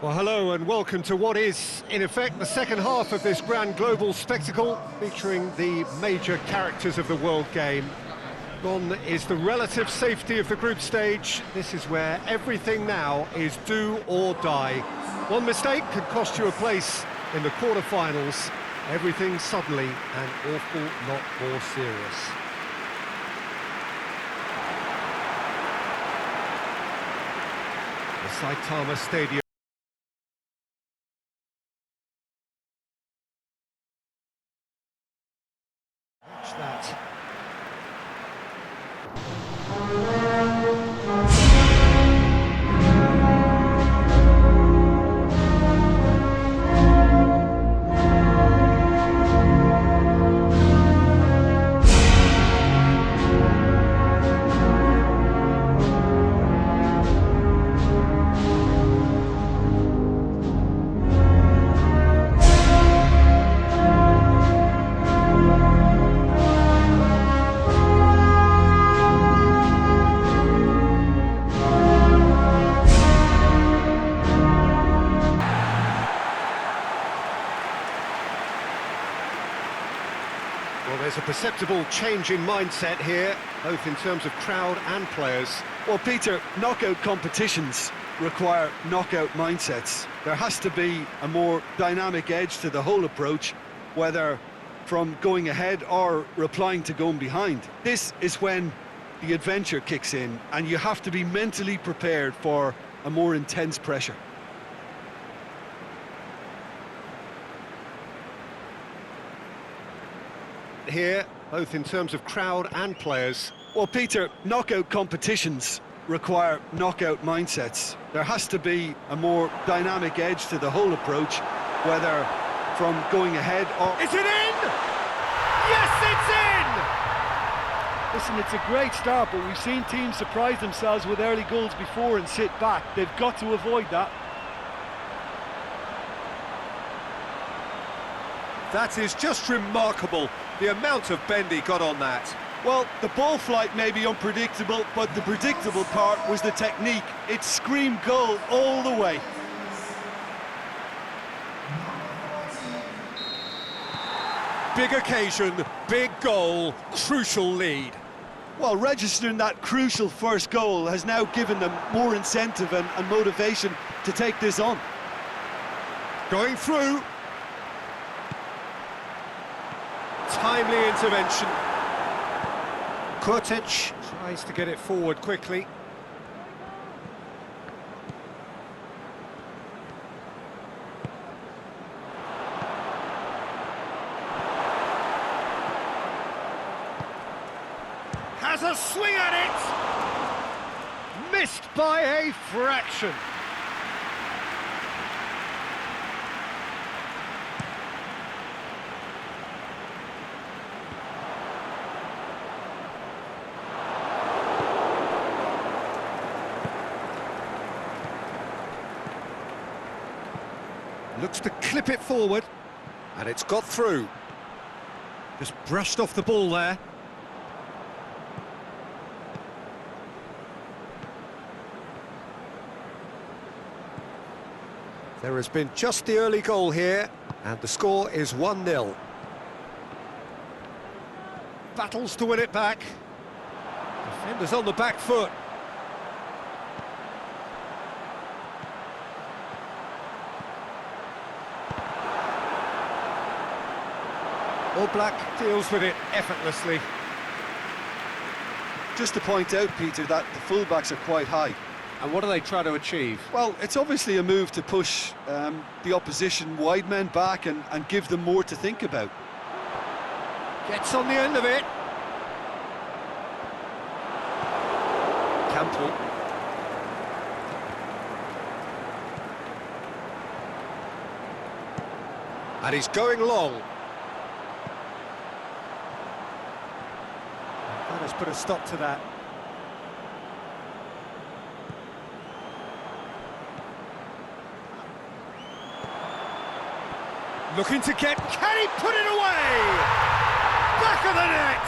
Well, hello and welcome to what is, in effect, the second half of this grand global spectacle, featuring the major characters of the world game. Gone is the relative safety of the group stage. This is where everything now is do or die. One mistake could cost you a place in the quarter-finals. Everything suddenly an awful lot more serious. The Saitama Stadium. Watch that. Well, there's a perceptible change in mindset here, both in terms of crowd and players. Well, Peter, knockout competitions require knockout mindsets. There has to be a more dynamic edge to the whole approach, whether from going ahead or replying to going behind. This is when the adventure kicks in, and you have to be mentally prepared for a more intense pressure. Here, both in terms of crowd and players. Well, Peter, knockout competitions require knockout mindsets. There has to be a more dynamic edge to the whole approach, whether from going ahead or... Is it in? Yes, it's in! Listen, it's a great start, but we've seen teams surprise themselves with early goals before and sit back. They've got to avoid that. That is just remarkable, the amount of bend he got on that. Well, the ball flight may be unpredictable, but the predictable part was the technique. It screamed goal all the way. Big occasion, big goal, crucial lead. Well, registering that crucial first goal has now given them more incentive and motivation to take this on. Going through. Timely intervention. Kurtic tries to get it forward quickly. Has a swing at it! Missed by a fraction. Looks to clip it forward, and it's got through. Just brushed off the ball there. There has been just the early goal here, and the score is 1-0. Battles to win it back. Defenders on the back foot. All Black deals with it effortlessly. Just to point out, Peter, that the fullbacks are quite high. And what do they try to achieve? Well, it's obviously a move to push the opposition wide men back and give them more to think about. Gets on the end of it. Campbell. And he's going long. That has put a stop to that. Looking to get... Can he put it away? Back of the net!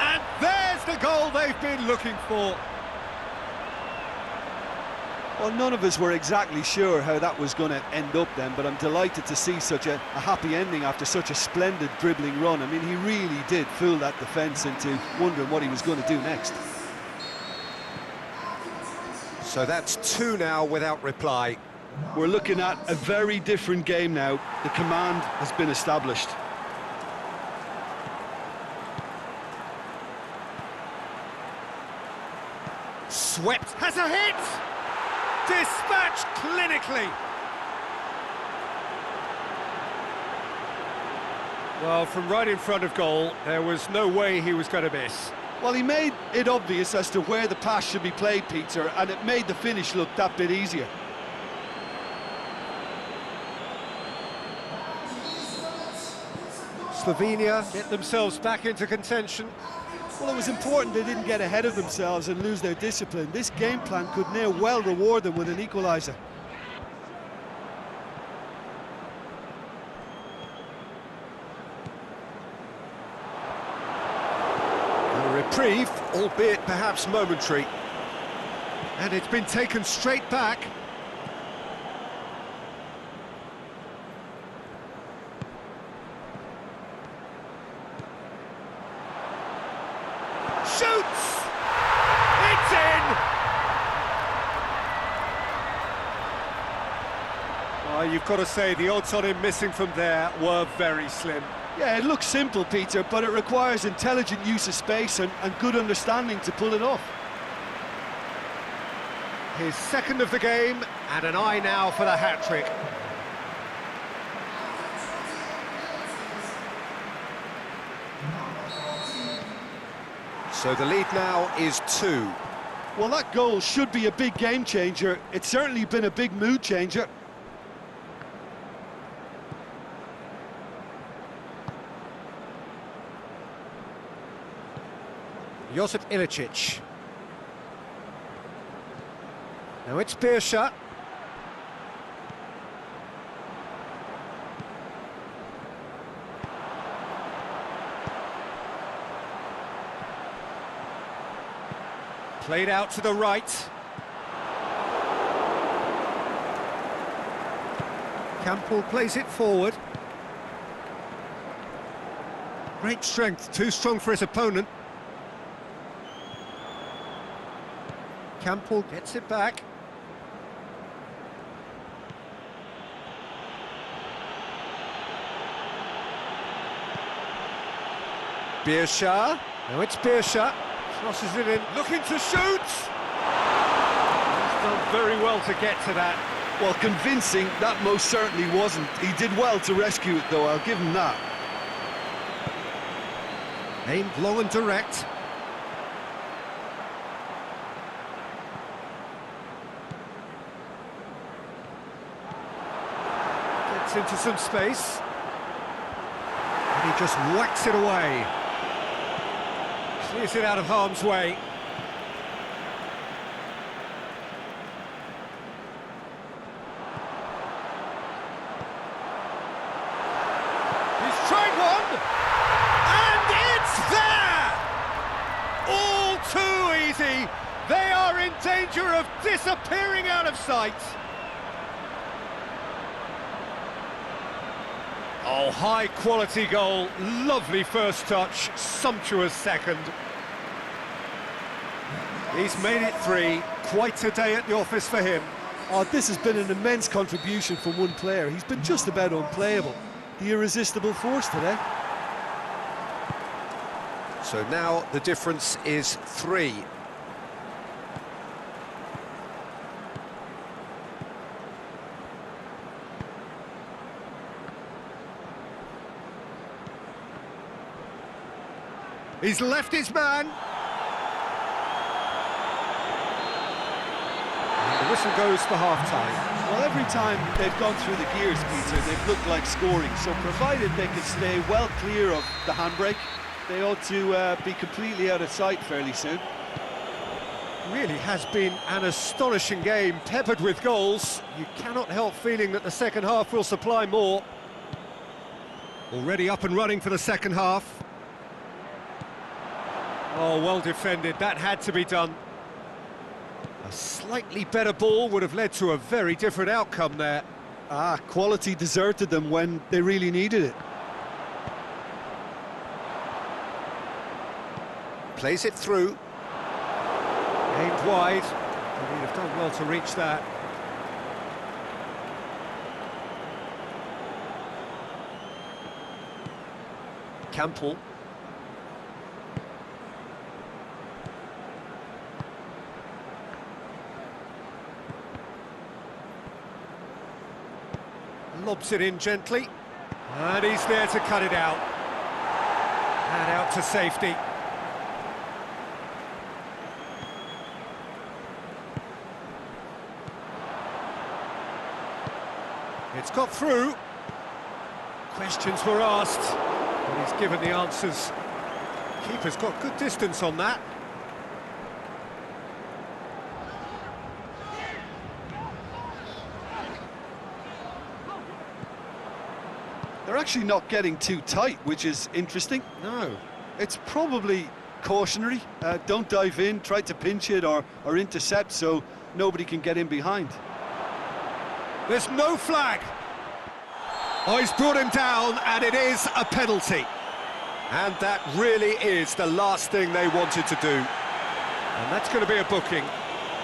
And there's the goal they've been looking for. Well, none of us were exactly sure how that was going to end up then, but I'm delighted to see such a happy ending after such a splendid dribbling run. I mean, he really did fool that defence into wondering what he was going to do next. So that's 2 now without reply. We're looking at a very different game now. The command has been established. Swept, has a hit! Dispatched clinically! Well, from right in front of goal, there was no way he was going to miss. Well, he made it obvious as to where the pass should be played, Peter, and it made the finish look that bit easier. Slovenia get themselves back into contention. Well, it was important they didn't get ahead of themselves and lose their discipline. This game plan could near well reward them with an equaliser. A reprieve, albeit perhaps momentary. And it's been taken straight back. Shoots! It's in! Well, you've got to say the odds on him missing from there were very slim. Yeah, it looks simple, Peter, but it requires intelligent use of space and good understanding to pull it off. His second of the game, and an eye now for the hat-trick. So the lead now is 2. Well, that goal should be a big game changer. It's certainly been a big mood changer. Josip Ilicic. Now it's Birsha. Played out to the right. Campbell plays it forward. Great strength, too strong for his opponent. Campbell gets it back. Birsha. Now it's Birsha. Crosses it in, looking to shoot! He's done very well to get to that. Well, convincing, that most certainly wasn't. He did well to rescue it, though, I'll give him that. Aimed low and direct. Gets into some space. And he just whacks it away. Clears it out of harm's way. He's tried one! And it's there! All too easy! They are in danger of disappearing out of sight! Oh, high-quality goal, lovely first touch, sumptuous second. He's made it 3, quite a day at the office for him. Oh, this has been an immense contribution from one player. He's been just about unplayable. The irresistible force today. So now the difference is 3. He's left his man. And the whistle goes for half-time. Well, every time they've gone through the gears, Peter, they've looked like scoring. So provided they can stay well clear of the handbrake, they ought to be completely out of sight fairly soon. Really has been an astonishing game, peppered with goals. You cannot help feeling that the second half will supply more. Already up and running for the second half. Oh, well defended, that had to be done. A slightly better ball would have led to a very different outcome there. Quality deserted them when they really needed it. Plays it through. Aimed wide. And he'd have done well to reach that. Campbell. Lobs it in gently. And he's there to cut it out. And out to safety. It's got through. Questions were asked, but he's given the answers. Keeper's got good distance on that. They're actually not getting too tight, which is interesting. No. It's probably cautionary. Don't dive in, try to pinch it or intercept so nobody can get in behind. There's no flag. Oh, he's brought him down, and it is a penalty. And that really is the last thing they wanted to do. And that's going to be a booking.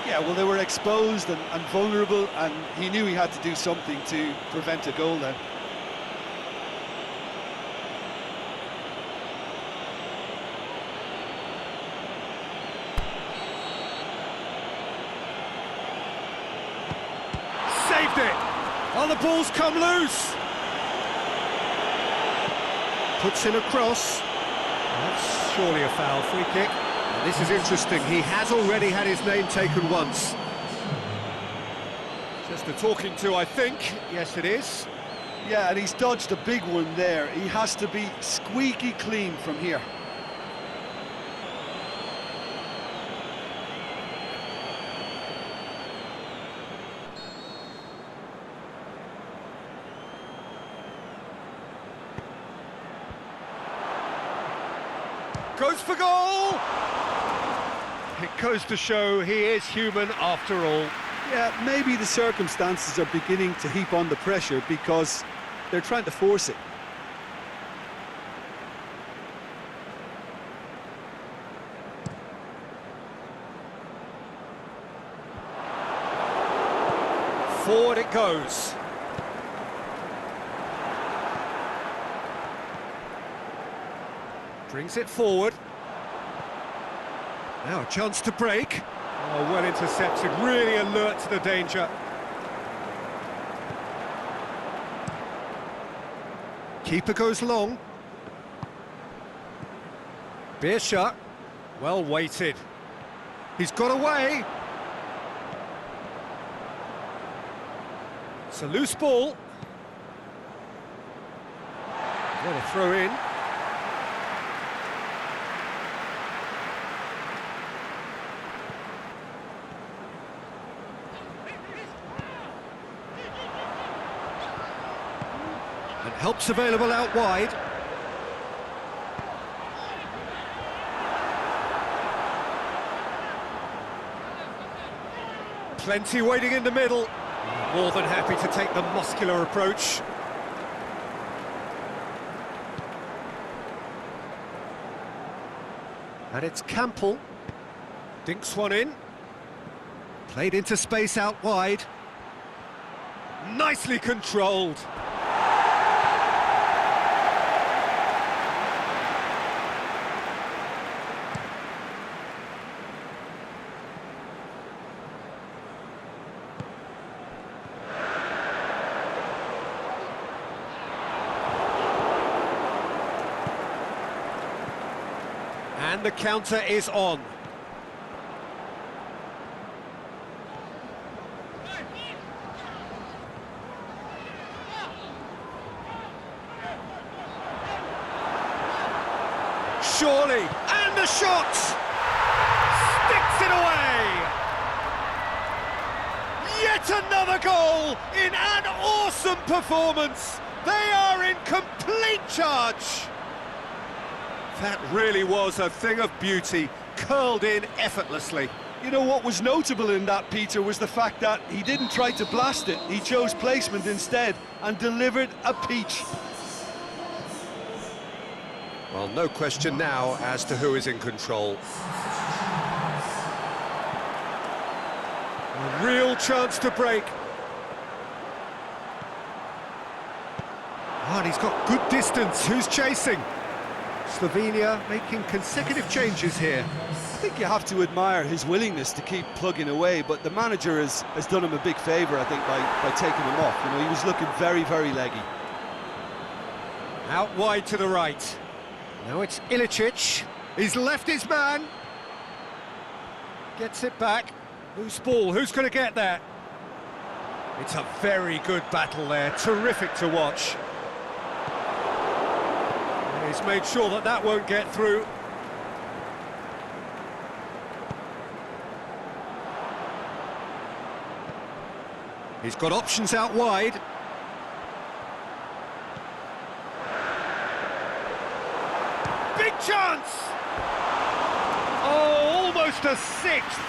Yeah, well, they were exposed and vulnerable, and he knew he had to do something to prevent a goal then. Saved it. Oh, the ball's come loose. Puts in a cross. That's surely a foul. Free kick. And this is interesting. He has already had his name taken once. Just a talking to, I think. Yes, it is. Yeah, and he's dodged a big one there. He has to be squeaky clean from here. Goes for goal! It goes to show he is human after all. Yeah, maybe the circumstances are beginning to heap on the pressure because they're trying to force it. Forward it goes. Brings it forward. Now a chance to break. Oh, well intercepted, really alert to the danger. Keeper goes long. Beershot, well weighted. He's got away. It's a loose ball. What a throw in. And help's available out wide. Plenty waiting in the middle. More than happy to take the muscular approach. And it's Campbell. Dinks one in. Played into space out wide. Nicely controlled. And the counter is on. Surely, and the shot! Sticks it away! Yet another goal in an awesome performance! They are in complete charge! That really was a thing of beauty, curled in effortlessly. You know, what was notable in that, Peter, was the fact that he didn't try to blast it. He chose placement instead and delivered a peach. Well, no question now as to who is in control. A real chance to break. Oh, and he's got good distance. Who's chasing? Slovenia making consecutive changes here. I think you have to admire his willingness to keep plugging away, but the manager has done him a big favour, I think, by taking him off. You know, he was looking very, very leggy. Out wide to the right. Now it's Ilicic. He's left his man. Gets it back. Loose ball. Who's going to get there? It's a very good battle there. Terrific to watch. He's made sure that that won't get through. He's got options out wide. Big chance! Oh, almost a sixth.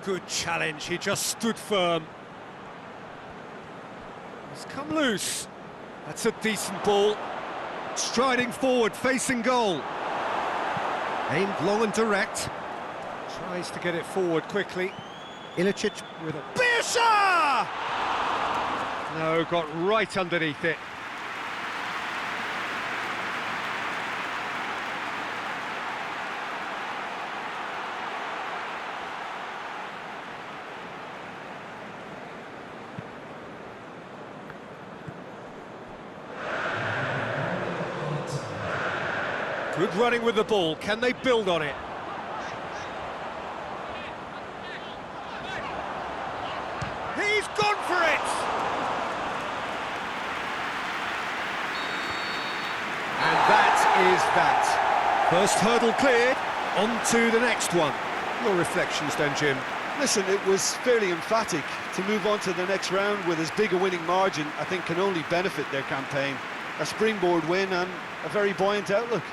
Good challenge, he just stood firm. He's come loose. That's a decent ball. Striding forward, facing goal. Aimed long and direct. Tries to get it forward quickly. Ilicic with a... Birsha! No, got right underneath it. Good running with the ball. Can they build on it? He's gone for it! And that is that. First hurdle cleared, on to the next one. Your reflections then, Jim? Listen, it was fairly emphatic. To move on to the next round with as big a winning margin, I think can only benefit their campaign. A springboard win and a very buoyant outlook.